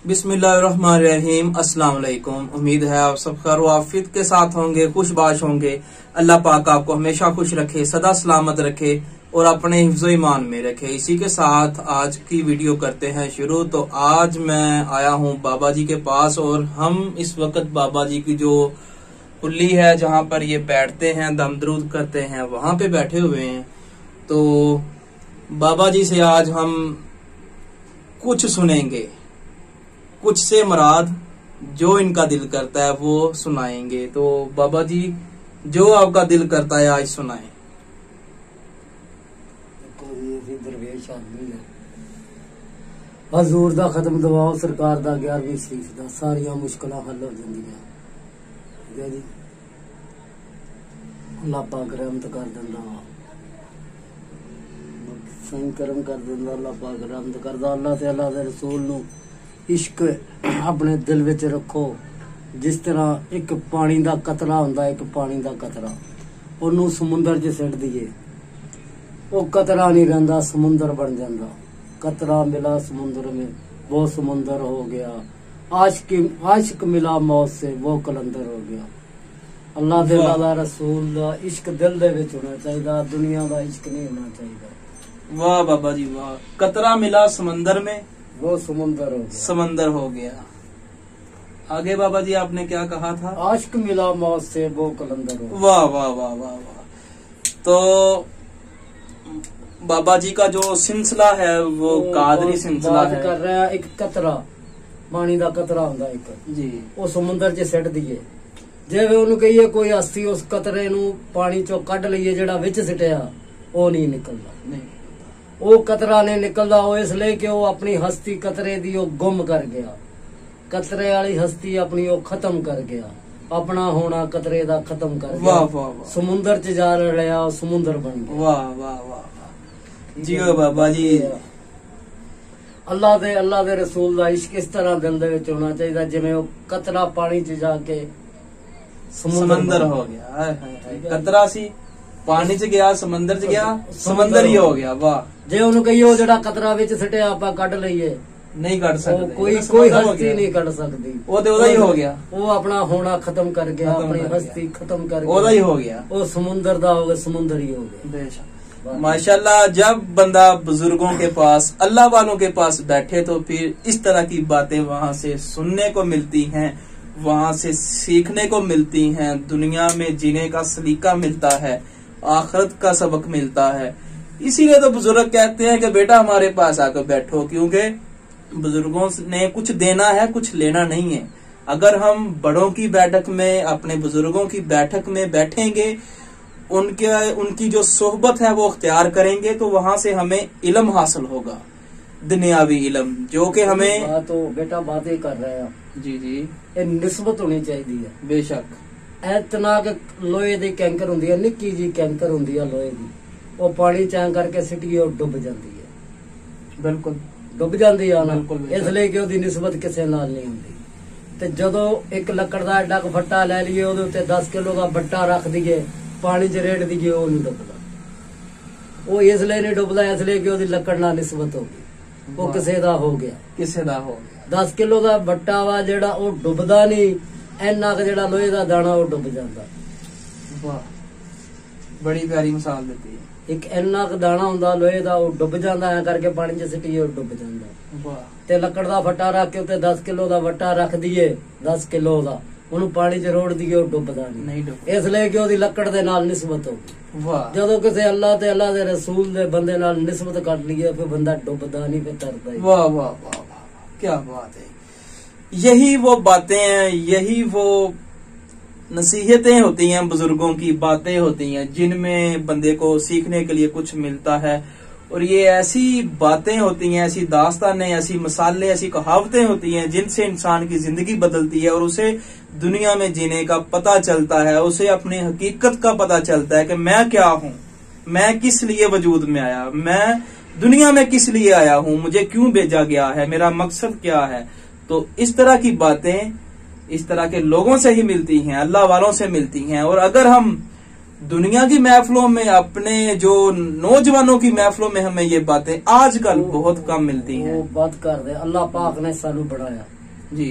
बिस्मिल्लाहिर्रहमानिर्रहीम। अस्सलाम वालेकुम। उम्मीद है आप सब खैर आफियत के साथ होंगे, खुशबाश होंगे। अल्लाह पाक आपको हमेशा खुश रखे, सदा सलामत रखे और अपने हिफ्ज़ो ईमान में रखे। इसी के साथ आज की वीडियो करते हैं शुरू। तो आज मैं आया हूँ बाबा जी के पास और हम इस वक्त बाबा जी की जो कुल्ली है जहाँ पर ये बैठते हैं, दम दरूद करते हैं, वहां पे बैठे हुए हैं। तो बाबा जी से आज हम कुछ सुनेंगे, कुछ से मुराद जो इनका दिल करता है वो सुनाएंगे। तो बाबा जी जो आपका दिल करता है आज सुनाएं। दरवेश आदमी है, हजूर दा खत्म दवाओ, सरकार दा 11वीं शरीफ दा सारियां मुश्किलां हल हो जांदियां। ठीक है जी, अल्लाह पाक रहमत कर दिंदा, सही करम कर दिंदा। अल्लाह पाक रहमत करदा। अल्लाह ते अल्लाह दे रसूल नू इश्क अपने दिल विच रखो। जिस तरह एक पानी दा कतरा हुंदा, एक पानी दा कतरा ओनू समुंदर च सिट दईए, वो कतरा नहीं रहता, समुंदर बन जाता। कतरा मिला समुंदर में, वो समुंदर हो गया। आशिक मिला मौत से, वो कलंदर हो गया। अल्लाह दे दा रसूल दा इश्क दिल दे विच होना चाहिए, दुनिया दा इश्क नहीं होना चाहिए। वाह बाबा जी वाह। कतरा मिला समंदर में, वो समुंदर हो गया। समंदर हो गया। आगे बाबा जी आपने क्या कहा था? आशिक मिला मौत से, वो कलंदर हो गया। वाह वाह वाह वाह वाह। तो बाबा जी का जो सिलसिला है वो कादरी सिलसिला है। कर रहा है एक कतरा, पानी दा कतरा हुंदा एक जी, वो समुंदर च सिट दईए। जिवें ओनू कहिए कोई हस्ती उस कतरे नू पानी चों कढ लईए, जेड़ा विच सिटिया वो नहीं निकलदा। नहीं, वो कतरा नहीं निकलदा, वो इसलिए कि वो अपनी हस्ती कतरे दी वो गुम कर गया। कतरे वाली हस्ती अपनी वो खत्म कर गया, अपना होना कतरे दा खत्म कर गया। वाह वाह वाह। समुंदर च जा रहा, समुंदर बन गया। वाह वाह वाह जी बाबा जी। अल्लाह दे रसूल दा इश्क इस तरह दिल दे विच होना चाहिए जिवें वो कतरा पानी च जाके समंदर हो गया। हाय हाय हाय। कतरा सी पानी च गया, समंदर च गया, समंदर ही हो गया। वाह। जे ओनू कहिए वो जेड़ा कतरा विच सिटिया आपां कढ लईए, नहीं कट सकते, कोई हस्ती नहीं कट सकती। वो तो ओदा ही हो गया। वो अपना होना खत्म कर गया, अपनी हस्ती खत्म कर गया, ओदा ही हो गया। वो समुंदर दा हो गया, समुंदर ही हो गया। बेशक। माशाल्लाह। जब बंदा बुजुर्गों के पास, अल्लाह वालों के पास बैठे तो फिर इस तरह की बातें वहां से सुनने को मिलती हैं, वहां से सीखने को मिलती हैं, दुनिया में जीने का सलीका मिलता है, आखिरत का सबक मिलता है। इसीलिए तो बुजुर्ग कहते हैं कि बेटा हमारे पास आकर बैठो, क्योंकि बुजुर्गों ने कुछ देना है, कुछ लेना नहीं है। अगर हम बड़ों की बैठक में, अपने बुजुर्गों की बैठक में बैठेंगे, उनकी जो सोहबत है वो अख्तियार करेंगे, तो वहां से हमें इल्म हासिल होगा, दुनियावी इल्म, जो कि हमें तो बेटा बातें कर रहे हैं। जी जी, ये निस्बत होनी चाहिए। बेशक। इतना कि लोहे दी कैंकर हुंदी है, निक्की जी कैंकर हुंदी है लोहे दी, वो पानी चां करके सिटिए और डुब जाती है। बिल्कुल डुब जाती है ना, बिल्कुल। इसलिए कि ਉਹਦੀ निस्बत किसी नाल नहीं हुंदी। ते जदों एक लकड़ दा एडा क फट्टा ले लईए, ਉਹਦੇ ਉੱਤੇ 10 किलो ਦਾ ਬੱਟਾ ਰੱਖ ਦਈਏ, पानी च रेड़ दीजिए, वो नहीं डुबदा। वो इसलिए नहीं डुबदा, इसलिए कि ਉਹਦੀ ਲੱਕੜ ਨਾਲ निस्बत हो गई, वो किसी दा हो गया। किसी दा हो गया। 10 किलो ਦਾ ਬੱਟਾ ਵਾ ਜਿਹੜਾ ਉਹ ਡੁੱਬਦਾ ਨਹੀਂ, ਇੰਨਾ ਕ ਜਿਹੜਾ ਲੋਹੇ ਦਾ ਦਾਣਾ ਉਹ ਡੁੱਬ ਜਾਂਦਾ। वाह, बड़ी प्यारी मिसाल देती है। एक ਇੰਨਾ ਕ ਦਾਣਾ ਹੁੰਦਾ ਲੋਹੇ ਦਾ, ਉਹ ਡੁੱਬ ਜਾਂਦਾ, ਐ ਕਰਕੇ ਪਾਣੀ 'ਚ ਸਿੱਟੀਏ ਉਹ ਡੁੱਬ ਜਾਂਦਾ। वाह। ਤੇ ਲੱਕੜ ਦਾ ਫੱਟਾ ਰੱਖ ਕੇ ਉੱਤੇ 10 ਕਿਲੋ ਦਾ ਵੱਟਾ ਰੱਖ ਦਈਏ, 10 ਕਿਲੋ ਦਾ, ਉਹਨੂੰ ਪਾਣੀ 'ਚ ਰੋੜ ਦਈਏ, ਉਹ ਡੁੱਬਦਾ ਨਹੀਂ, ਇਸ ਲਈ ਕਿ ਉਹਦੀ ਲੱਕੜ ਦੇ ਨਾਲ ਨਿਸਬਤ ਹੋ ਗਈ। ਵਾਹ। ਜਦੋਂ ਕਿਸੇ ਅੱਲਾਹ ਤੇ ਅੱਲਾਹ ਦੇ ਰਸੂਲ ਦੇ ਬੰਦੇ ਨਾਲ ਨਿਸਬਤ ਕਰ ਲਈਏ, ਫਿਰ ਬੰਦਾ ਡੁੱਬਦਾ ਨਹੀਂ, ਫਿਰ ਤਰਦਾ ਹੀ। वाह वाह वाह वाह, क्या बात है। यही वो बातें हैं, यही वो नसीहतें होती हैं, बुजुर्गों की बातें होती हैं, जिनमें बंदे को सीखने के लिए कुछ मिलता है। और ये ऐसी बातें होती हैं, ऐसी दास्तानें, ऐसी मिसालें, ऐसी कहावतें होती हैं जिनसे इंसान की जिंदगी बदलती है और उसे दुनिया में जीने का पता चलता है, उसे अपनी हकीकत का पता चलता है कि मैं क्या हूँ, मैं किस लिए वजूद में आया, मैं दुनिया में किस लिए आया हूँ, मुझे क्यों भेजा गया है, मेरा मकसद क्या है। तो इस तरह की बातें इस तरह के लोगों से ही मिलती हैं, अल्लाह वालों से मिलती हैं। और अगर हम दुनिया की महफिलों में, अपने जो नौजवानों की महफिलों में हमें ये बातें आजकल बहुत कम मिलती हैं। वो बात कर दे, अल्लाह पाक ने सानू बनाया जी,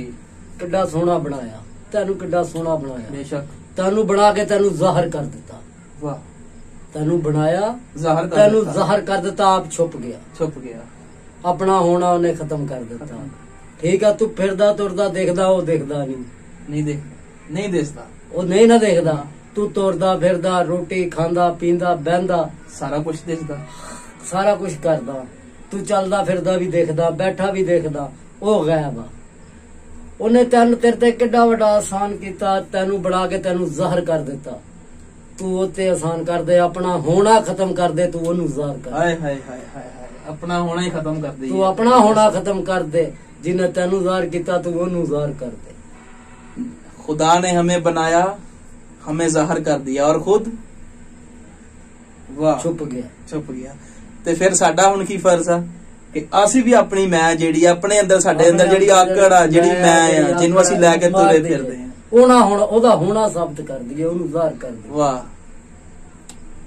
किड्डा सोहना बनाया, तेनू किड्डा सोहना बनाया, बेशक, तेनू बना के तेनू जाहिर कर दिता। वाह, तेनू बनाया, ज़ाहिर कर तेनू देता। जाहिर कर दिता, आप छुप गया, छुप गया, अपना होना उन्हें खत्म कर दिता। ठीक है, तू फिरदा तुरदा देखदा, वो देखदा नहीं, नहीं देखता, वो नहीं ना देखदा। तू तुरदा फिरदा, रोटी खांदा पींदा बहंदा, सारा कुछ देखता, सारा कुछ करदा। तू चलदा फिरदा भी देखदा, बैठा भी देखदा, वो गैब आ। उन्हें तेन तेरे ते किड्डा वड्डा आसान किया, तेनू बना के तेनू ज़ाहिर कर दिता। तू ओते आसान कर दे, अपना होना खत्म कर दे, तू ओनू ज़ाहिर कर। हाय हाय हाय हाय हाय, अपना होना ही खत्म कर दी। तू अपना होना खत्म कर दे, जिन्हें तेनू ज़ाहिर किया तू ओनू ज़ाहिर कर दे। खुदा ने हमें बनाया, हमें ज़ाहिर कर दिया और खुद वाह छुप गया। छुप गया। ਤੇ ਫਿਰ ਸਾਡਾ ਹੁਣ ਕੀ ਫਰਜ਼ ਆ ਕਿ ਅਸੀਂ ਵੀ ਆਪਣੀ ਮੈਂ ਜਿਹੜੀ ਆਪਣੇ ਅੰਦਰ, ਸਾਡੇ ਅੰਦਰ ਜਿਹੜੀ ਆਕੜ ਆ, ਜਿਹੜੀ ਮੈਂ ਆ, ਜਿਹਨੂੰ ਅਸੀਂ ਲੈ ਕੇ ਤੁਰੇ ਫਿਰਦੇ ਆ, ਉਹਨਾਂ ਹੁਣ ਉਹਦਾ ਹੋਣਾ ਸਾਬਤ ਕਰ ਦਈਏ, ਉਹਨੂੰ ਜ਼ਾਹਿਰ ਕਰ ਦਈਏ। ਵਾਹ,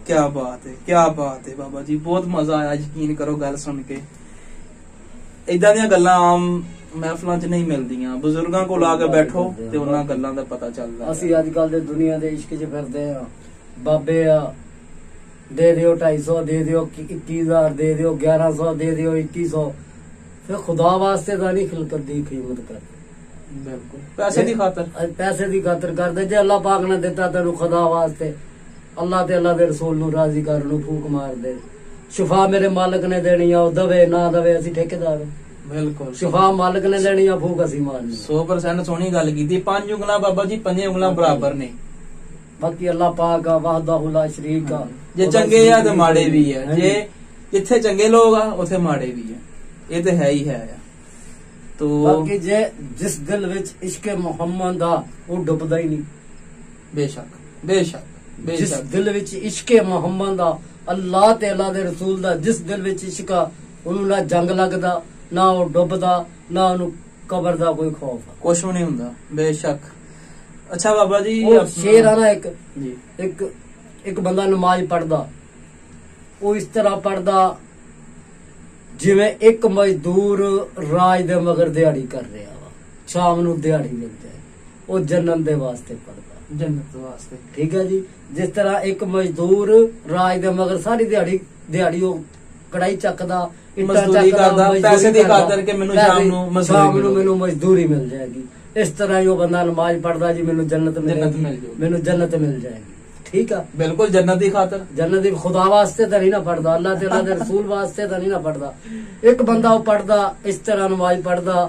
क्या बात है, क्या बात है बाबा जी, बहुत मजा आया। यकीन करो गल सुन के, इदा ਦੀਆਂ ਗੱਲਾਂ ਆਮ ਮਹਿਫਲਾਂ 'ਚ ਨਹੀਂ ਮਿਲਦੀਆਂ। ਬਜ਼ੁਰਗਾਂ ਕੋਲ ਆ ਕੇ ਬੈਠੋ ਤੇ ਉਹਨਾਂ ਗੱਲਾਂ ਦਾ ਪਤਾ ਚੱਲਦਾ। ਅਸੀਂ ਅੱਜ ਕੱਲ ਦੇ ਦੁਨੀਆ ਦੇ ਇਸ਼ਕ 'ਚ ਫਿਰਦੇ ਆ, ਬਾਬੇ ਆ ਦੇ ਦਿਓ 250, ਦੇ ਦਿਓ 21,000, ਦੇ ਦਿਓ 1100, ਦੇ ਦਿਓ 2100। ਫਿਰ ਖੁਦਾ ਵਾਸਤੇ ਤਾਂ ਨਹੀਂ ਖਿਲਕਤ ਦੀ ਕੀਮਤ ਕਰਦੇ, ਬਿਲਕੁਲ ਪੈਸੇ ਦੀ ਖਾਤਰ, ਪੈਸੇ ਦੀ ਖਾਤਰ ਕਰਦੇ। ਜੇ ਅੱਲਾਹ ਪਾਕ ਨੇ ਦਿੱਤਾ ਤੈਨੂੰ ਖੁਦਾ ਵਾਸਤੇ, ਅੱਲਾਹ ਤੇ ਅੱਲਾਹ ਦੇ ਰਸੂਲ ਨੂੰ ਰਾਜ਼ੀ ਕਰਨ ਨੂੰ ਫੂਕ ਮਾਰ ਦੇ। ਸ਼ਿਫਾ ਮੇਰੇ ਮਾਲਕ ਨੇ ਦੇਣੀ ਆ, ਉਹ ਦਵੇ ਨਾ ਦਵੇ ਅਸੀਂ ਠੇਕੇਦਾਰ। ਬਿਲਕੁਲ ਸ਼ਿਫਾ ਮਾਲਕ ਨੇ ਦੇਣੀ ਆ, ਫੂਕ ਅਸੀਂ ਮਾਰਨੀ। 100% ਸੋਹਣੀ ਗੱਲ ਕੀਤੀ। 5 ਉਂਗਲਾਂ ਬਾਬਾ ਜੀ, 5 ਉਂਗਲਾਂ ਬਰਾਬਰ ਨੇ। ਬਾਕੀ ਅੱਲਾਹ ਪਾਕ ਆ, ਵਾਹਦਾਹੁ ਲਾ ਸ਼ਰੀਕ ਆ। ਜੇ ਚੰਗੇ ਆ ਤੇ ਮਾੜੇ ਵੀ ਆ, ਜੇ ਜਿੱਥੇ ਚੰਗੇ ਲੋਕ ਆ ਉੱਥੇ ਮਾੜੇ ਵੀ ਆ, ਇਹ ਤੇ ਹੈ ਹੀ ਹੈ। ਤੋ ਬਾਕੀ ਜੇ ਜਿਸ ਦਿਲ ਵਿੱਚ ਇਸ਼ਕ ਮੁਹੰਮਦ ਆ, ਉਹ ਡੁੱਬਦਾ ਹੀ ਨਹੀਂ। ਬੇਸ਼ੱਕ ਬੇਸ਼ੱਕ ਜਿਸ ਬੇਸ਼ੱਕ, ਦਿਲ ਵਿੱਚ ਇਸ਼ਕ ਮੁਹੰਮਦ ਆ, ਅੱਲਾਹ ਤੇ ਅੱਲਾਹ ਦੇ ਰਸੂਲ ਦਾ ਜਿਸ ਦਿਲ ਵਿੱਚ ਇਸ਼ਕ ਆ, ਉਹਨੂੰ ਨਾ ਜੰਗ ਲੱਗਦਾ, ਨਾ ਉਹ ਡੁੱਬਦਾ, ਨਾ ਉਹਨੂੰ ਕਬਰ ਦਾ ਕੋਈ ਖੌਫ ਆ, ਕੁਛ ਵੀ ਨਹੀਂ ਹੁੰਦਾ। ਬੇਸ਼ੱਕ। ਅੱਛਾ ਬਾਬਾ ਜੀ, ਉਹ ਸ਼ੇਰ ਆ ਨਾ ਇੱਕ ਜੀ, ਇੱਕ ਬੰਦਾ ਨਮਾਜ਼ ਪੜਦਾ, ਉਹ ਇਸ ਤਰ੍ਹਾਂ ਪੜਦਾ ਜਿਵੇਂ ਇੱਕ ਮਜ਼ਦੂਰ ਰਾਜ ਦੇ ਮਗਰ ਦਿਹਾੜੀ ਕਰ ਰਿਹਾ ਵਾ, ਸ਼ਾਮ ਨੂੰ ਦਿਹਾੜੀ ਮਿਲ ਜਾਏ। ਉਹ ਜੰਨਤ ਦੇ ਵਾਸਤੇ ਪੜਦਾ, ਜੰਨਤ ਵਾਸਤੇ। ਠੀਕ ਹੈ ਜੀ। ਜਿਸ ਤਰ੍ਹਾਂ ਇੱਕ ਮਜ਼ਦੂਰ ਰਾਜ ਦੇ ਮਗਰ ਸਾਰੀ ਦਿਹਾੜੀ ਉਹ ਕੜਾਈ ਚੱਕਦਾ, ਇੱਟਾਂ ਮਜ਼ਦੂਰੀ ਚੱਕਦਾ, ਕਰਦਾ, ਮਜ਼ਦੂਰੀ ਪੈਸੇ ਦੀ ਕਰਦਾ, ਖਾਤਰ ਕਿ ਮੈਨੂੰ ਸ਼ਾਮ ਨੂੰ ਮੈਨੂੰ ਮਜ਼ਦੂਰੀ ਮਿਲ ਜਾਏਗੀ। ਇਸ ਤਰ੍ਹਾਂ ਹੀ ਉਹ ਬੰਦਾ ਨਮਾਜ਼ ਪੜਦਾ ਜੀ, ਮੈਨੂੰ ਜੰਨਤ ਮਿਲੇਗੀ, ਮੈਨੂੰ ਜੰਨਤ ਮਿਲ ਜਾਏਗੀ। ਠੀਕ ਆ, ਬਿਲਕੁਲ ਜੰਨਤ ਦੀ ਖਾਤਰ। ਜੰਨਤ ਦੀ ਖੁਦਾ ਵਾਸਤੇ ਤਾਂ ਨਹੀਂ ਨਾ ਪੜਦਾ, ਅੱਲਾਹ ਤੇ ਅੱਲਾਹ ਦੇ ਰਸੂਲ ਵਾਸਤੇ ਤਾਂ ਨਹੀਂ ਨਾ ਪੜਦਾ। ਇੱਕ ਬੰਦਾ ਉਹ ਪੜਦਾ, ਇਸ ਤਰ੍ਹਾਂ ਨਮਾਜ਼ ਪੜਦਾ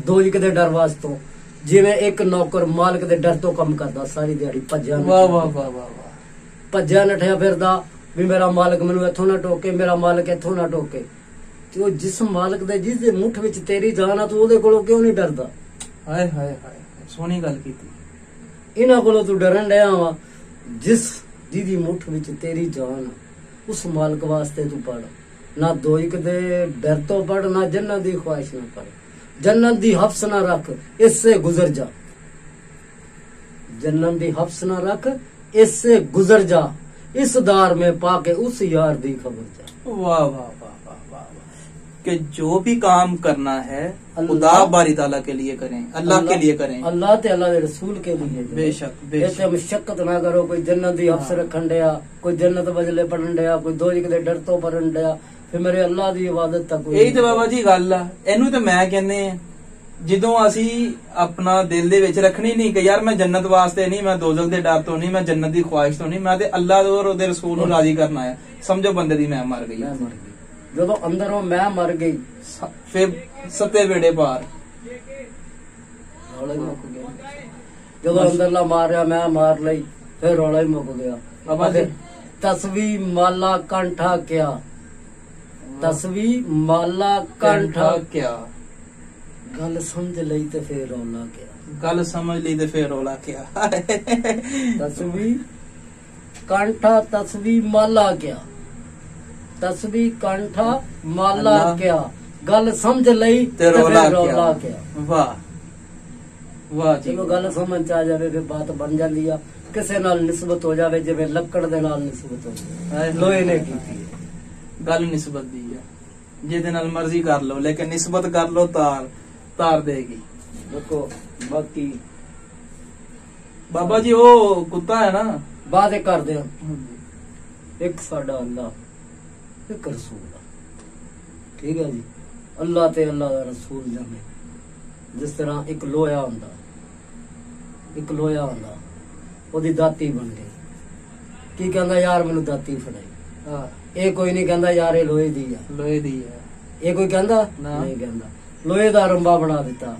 ਦੋਜ਼ਖ ਦੇ ਡਰ ਵਾਸਤੇ, ਜਿਵੇਂ ਇੱਕ ਨੌਕਰ ਮਾਲਕ ਦੇ ਡਰ ਤੋਂ ਕੰਮ ਕਰਦਾ, ਸਾਰੀ ਦਿਹਾੜੀ ਭੱਜਿਆ ਵਾਹ ਵਾਹ ਵਾਹ ਵਾਹ, ਭੱਜਿਆ ਨੱਠਿਆ ਫਿਰਦਾ ਵੀ ਮੇਰਾ ਮਾਲਕ ਮੈਨੂੰ ਇੱਥੋਂ ਨਾ ਟੋਕੇ, ਮੇਰਾ ਮਾਲਕ ਇੱਥੋਂ ਨਾ ਟੋਕੇ। ਤੇ ਉਹ ਜਿਸ ਮਾਲਕ ਦੇ ਜਿਸ ਦੇ ਮੁੱਠ ਵਿੱਚ ਤੇਰੀ ਜਾਨ ਆ, ਤੂੰ ਉਹਦੇ ਕੋਲੋਂ ਕਿਉਂ ਨਹੀਂ ਡਰਦਾ? ਹਾਏ ਹਾਏ ਹਾਏ, ਸੋਹਣੀ ਗੱਲ ਕੀਤੀ। ਇਹਨਾਂ ਕੋਲੋਂ ਤੂੰ ਡਰਨ ਡਿਆ ਵਾ, ਜਿਹਦੀ ਮੁੱਠ ਵਿੱਚ ਤੇਰੀ ਜਾਨ, ਉਸ ਮਾਲਕ ਵਾਸਤੇ ਤੂੰ ਪੜ। ਨਾ ਦੋਜ਼ਖ ਦੇ ਡਰ ਤੋਂ ਪੜ, ਨਾ ਜੰਨਤ ਦੀ ख्वाहिश ਨਾ ਪੜ। जन्नत दी हफ्स ना रख, इससे गुजर जा। जन्नत दी हफ्स ना रख, इससे गुजर जा। इस दार में पाके उस यार दी खबर जा। वाह वाह वाह वाह वाह, कि जो भी काम करना है खुदा बारी ताला के लिए करें, अल्लाह के लिए करें, अल्लाह ते अल्लाह के रसूल के लिए। बेशक बेशक। मुशक्कत ना करो, कोई जन्नत दी हफ्स रखन डया, कोई जन्नत बजले पढ़न डया, कोई दोज़ख दे डर तो पढ़न डया, ਫਿਰ ਮੇਰੇ ਅੱਲਾਹ ਦੀ ਇਬਾਦਤ ਤੱਕ। ਇਹੀ ਤੇ ਬਾਬਾ ਜੀ ਗੱਲ ਆ। ਇਹਨੂੰ ਤੇ ਮੈਂ ਕਹਿੰਦੇ ਆ, ਜਦੋਂ ਅਸੀਂ ਆਪਣਾ ਦਿਲ ਦੇ ਵਿੱਚ ਰੱਖਣੀ ਨਹੀਂ ਕਿ ਯਾਰ ਮੈਂ ਜੰਨਤ ਵਾਸਤੇ ਨਹੀਂ, ਮੈਂ ਦੋਜ਼ਖ ਦੇ ਡਰ ਤੋਂ ਨਹੀਂ, ਮੈਂ ਜੰਨਤ ਦੀ ख्वाहिश ਤੋਂ ਨਹੀਂ, ਮੈਂ ਤੇ ਅੱਲਾਹ ਔਰ ਉਹਦੇ ਰਸੂਲ ਨੂੰ ਰਾਜ਼ੀ ਕਰਨਾ ਹੈ। ਸਮਝੋ ਬੰਦੇ ਦੀ ਮੈਂ ਮਰ ਗਈ। ਜਦੋਂ ਅੰਦਰੋਂ ਮੈਂ ਮਰ ਗਈ, ਫਿਰ ਸੱਤੇ ਵੇੜੇ ਪਾਰ ਰੌਲਾ ਹੀ ਮੁੱਕ ਗਿਆ। ਜਦੋਂ ਅੰਦਰਲਾ ਮਾਰਿਆ, ਮੈਂ ਮਾਰ ਲਈ, ਫਿਰ ਰੌਲਾ ਹੀ ਮੁੱਕ ਗਿਆ। ਬਾਬਾ ਜੀ, ਤਸਵੀ ਮਾਲਾ ਕੰਠਾ ਕਿਆ, ਤਸਵੀ ਮਾਲਾ ਕੰਠਾ ਕਿਆ, ਗੱਲ ਸਮਝ ਲਈ ਤੇ ਫੇਰ ਰੌਲਾ ਕਿਆ, ਗੱਲ ਸਮਝ ਲਈ ਤੇ ਫੇਰ ਰੌਲਾ ਕਿਆ। ਤਸਵੀ ਕੰਠਾ ਤਸਵੀ ਮਾਲਾ ਕਿਆ, ਤਸਵੀ ਕੰਠਾ ਮਾਲਾ ਕਿਆ, ਗੱਲ ਸਮਝ ਲਈ ਤੇ ਰੌਲਾ ਕਿਆ। ਵਾਹ ਵਾਹ ਜੀ। ਚਲੋ ਗੱਲ ਸਮਝ ਚ ਆ ਜਾਵੇ ਫਿਰ ਬਾਤ ਬਣ ਜਾਂਦੀ ਆ। ਕਿਸੇ ਨਾਲ ਨਿਸਬਤ ਹੋ ਜਾਵੇ ਜਿਵੇਂ ਲੱਕੜ ਦੇ ਨਾਲ ਨਿਸਬਤ ਹੋ ਜਾਵੇ, ਲੋਹੇ ਨੇ ਕੀਤੀ ਹੈ। ਗੱਲ ਨਿਸਬਤ ਦੀ ਹੈ, ਜਿਹਦੇ ਨਾਲ ਮਰਜ਼ੀ ਕਰ ਲਓ, ਲੇਕਿਨ ਨਿਸਬਤ ਕਰ ਲਓ ਤਾਰ ਦੇਗੀ। ਦੇਖੋ ਬਾਕੀ ਬਾਬਾ ਜੀ ਉਹ ਕੁੱਤਾ ਹੈ ਨਾ, ਵਾਅਦੇ ਕਰਦੇ ਆ, ਇੱਕ ਸਾਡਾ ਅੱਲਾ, ਇੱਕ ਰਸੂਲ, ਠੀਕ ਹੈ ਜੀ। ਅੱਲਾ ਤੇ ਅੱਲਾ ਦਾ ਰਸੂਲ ਜਾਣੇ। ਜਿਸ ਤਰ੍ਹਾਂ ਇੱਕ ਲੋਹਾ ਹੁੰਦਾ, ਉਹਦੀ ਦਾਤੀ ਬਣ ਗਈ, ਕੀ ਕਹਿੰਦਾ ਯਾਰ ਮੈਨੂੰ ਦਾਤੀ ਫੜਾਈ, ਇਹ ਕੋਈ ਨਹੀਂ ਕਹਿੰਦਾ ਯਾਰ ਇਹ ਲੋਹੇ ਦੀ ਆ, ਇਹ ਕੋਈ ਕਹਿੰਦਾ ਨਹੀਂ ਕਹਿੰਦਾ। ਲੋਹੇ ਦਾ ਰੰਬਾ ਬਣਾ ਦਿੱਤਾ,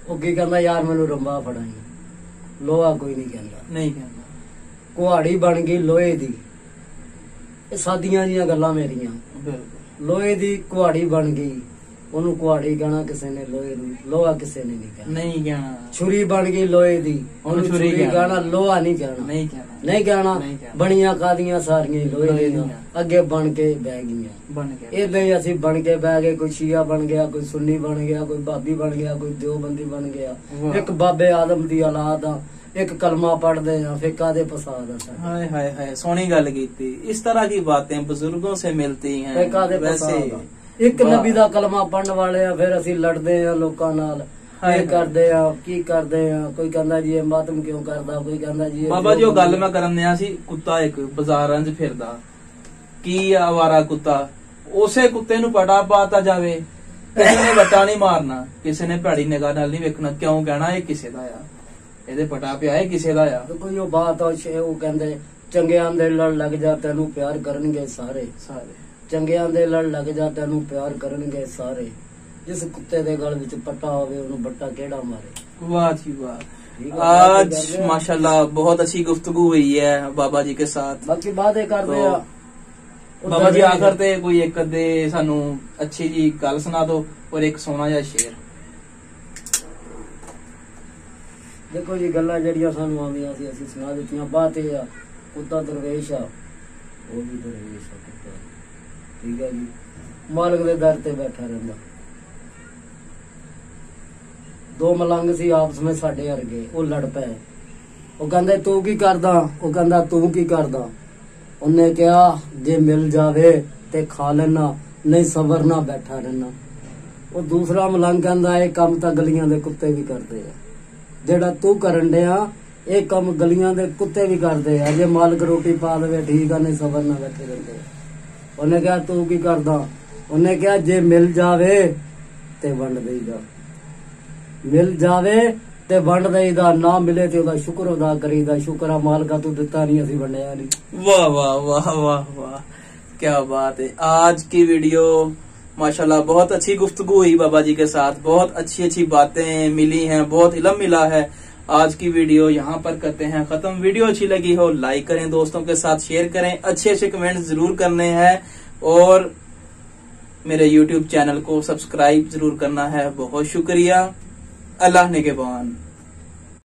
ਉਹ ਕੀ ਕਹਿੰਦਾ ਯਾਰ ਮੈਨੂੰ ਰੰਬਾ ਫੜਾਈ, ਲੋਹਾ ਕੋਈ ਨਹੀਂ ਕਹਿੰਦਾ। ਕੁਹਾੜੀ ਬਣ ਗਈ ਲੋਹੇ ਦੀ, ਇਹ ਸਾਦੀਆਂ ਜੀਆਂ ਗੱਲਾਂ ਮੇਰੀਆਂ। ਲੋਹੇ ਦੀ ਕੁਹਾੜੀ ਬਣ ਗਈ, ਉਹਨੂੰ ਕੁਹਾੜੀ ਕਹਿਣਾ ਕਿਸੇ ਨੇ, ਲੋਹੇ ਨੂੰ ਲੋਹਾ ਕਿਸੇ ਨੇ ਨਹੀਂ ਕਹਿਣਾ। ਛੁਰੀ ਬਣ ਗਈ ਲੋਹੇ ਦੀ, ਉਹਨੂੰ ਛੁਰੀ ਕਹਿਣਾ, ਲੋਹਾ ਨਹੀਂ ਕਹਿਣਾ। ਬਣੀਆਂ ਕਾਦੀਆਂ ਸਾਰੀਆਂ ਲੋਹੇ ਦੀਆਂ, ਅੱਗੇ ਬਣ ਕੇ ਬਹਿ ਗਈਆਂ। ਏਦਾਂ ਹੀ ਅਸੀਂ ਬਣ ਕੇ ਬਹਿ ਗਏ, ਕੋਈ ਸ਼ੀਆ ਬਣ ਗਿਆ, ਕੋਈ ਸੁੰਨੀ ਬਣ ਗਿਆ, ਕੋਈ ਬਾਬੀ ਬਣ ਗਿਆ, ਕੋਈ ਦਿਓਬੰਦੀ ਬਣ ਗਿਆ। ਇੱਕ ਬਾਬੇ ਆਦਮ ਦੀ ਔਲਾਦ ਆ, एक कलमा पढ़ते हैं फिर कादे फसाद। हाय हाय हाय, सोनी गल कीती। इस तरह की बातें बुजुर्गों से मिलती हैं। वैसे एक नबी दा कलमा पढ़ने वाले हैं, फिर असी लड़ते हैं लोकां नाल, करदे आ की करदे आ। कोई कहंदा जी ये मातम क्यों करदा, कोई कहंदा जी बाबा जी। गल मैं करन दिया सी, कुत्ता एक बाजारां च फिरदा, की आवारा कुत्ता, उसे कुत्ते नूं पटा पाता जावे, किसी ने वट्टा नहीं मारना, किसी ने भैड़ी निगाह नाल नहीं वेखना, क्यों कहना ये किसे दा आ, ਇਹਦੇ ਪਟਾ ਪਿਆ ਹੈ ਕਿਸੇ ਦਾ ਆ। ਕੋਈ ਉਹ ਬਾਤ ਉਹ ਕਹਿੰਦੇ ਚੰਗਿਆਂ ਦੇ ਲੜ ਲੱਗ ਜਾ ਤੈਨੂੰ ਪਿਆਰ ਕਰਨਗੇ ਸਾਰੇ, ਚੰਗਿਆਂ ਦੇ ਲੜ ਲੱਗ ਜਾ ਤੈਨੂੰ ਪਿਆਰ ਕਰਨਗੇ ਸਾਰੇ। जिस कुत्ते दे गल विच पट्टा होवे ओनू बट्टा केड़ा मारे। वाह जी वाह। आज माशाल्लाह बहुत अच्छी गुफ्तगू हुई है बाबा जी के साथ। बाकी बातें करते हैं बाबा जी, आखिर ते कोई एक अद्धे सानू अच्छी जी गल सुना दो और एक सोना जा शेर। देखो जी गल्लां जड़ियां सानू आंदियां सी असीं सुना दित्तियां। बात ये आ कुत्ता दरवेश आ, वो भी दरवेश आ कुत्ता, ठीक है जी। मालिक दे दर ते बैठा रहिंदा। दो मलंग सी आपस में साडे वर्गे, वो लड़ पए। वो कहंदे तू की करदा, वो कहंदा तू की करदा। उन्हें कहा जे मिल जावे ते खा लेना, नहीं सबर ना बैठा रहना। वो दूसरा मलंग कहंदा ये काम तां गलियां दे कुत्ते भी करदे आ, जेड़ा तू करन दिया ये काम गलियां दे कुत्ते भी करदे आ। जे मालिक रोटी पा देवे ठीक आ, नहीं सबर ना बैठे रहंदे। उन्हें कहा तू की करदा, उन्हें कहा जे मिल जावे ते वंड देईदा, मिल जावे ते वंड देईदा, ना मिले ते ओदा शुक्र अदा करीदा। शुक्र आ मालिका तू दिता नहीं, असीं वंडिया नहीं। वाह वाह वाह वाह वाह, क्या बात है। आज की वीडियो माशाल्लाह बहुत अच्छी गुफ्तगू हुई बाबा जी के साथ, बहुत अच्छी अच्छी बातें मिली हैं, बहुत इल्म मिला है। आज की वीडियो यहाँ पर करते हैं खत्म। वीडियो अच्छी लगी हो लाइक करें, दोस्तों के साथ शेयर करें, अच्छे अच्छे कमेंट जरूर करने हैं और मेरे YouTube चैनल को सब्सक्राइब जरूर करना है। बहुत शुक्रिया। अल्लाह निगहबान।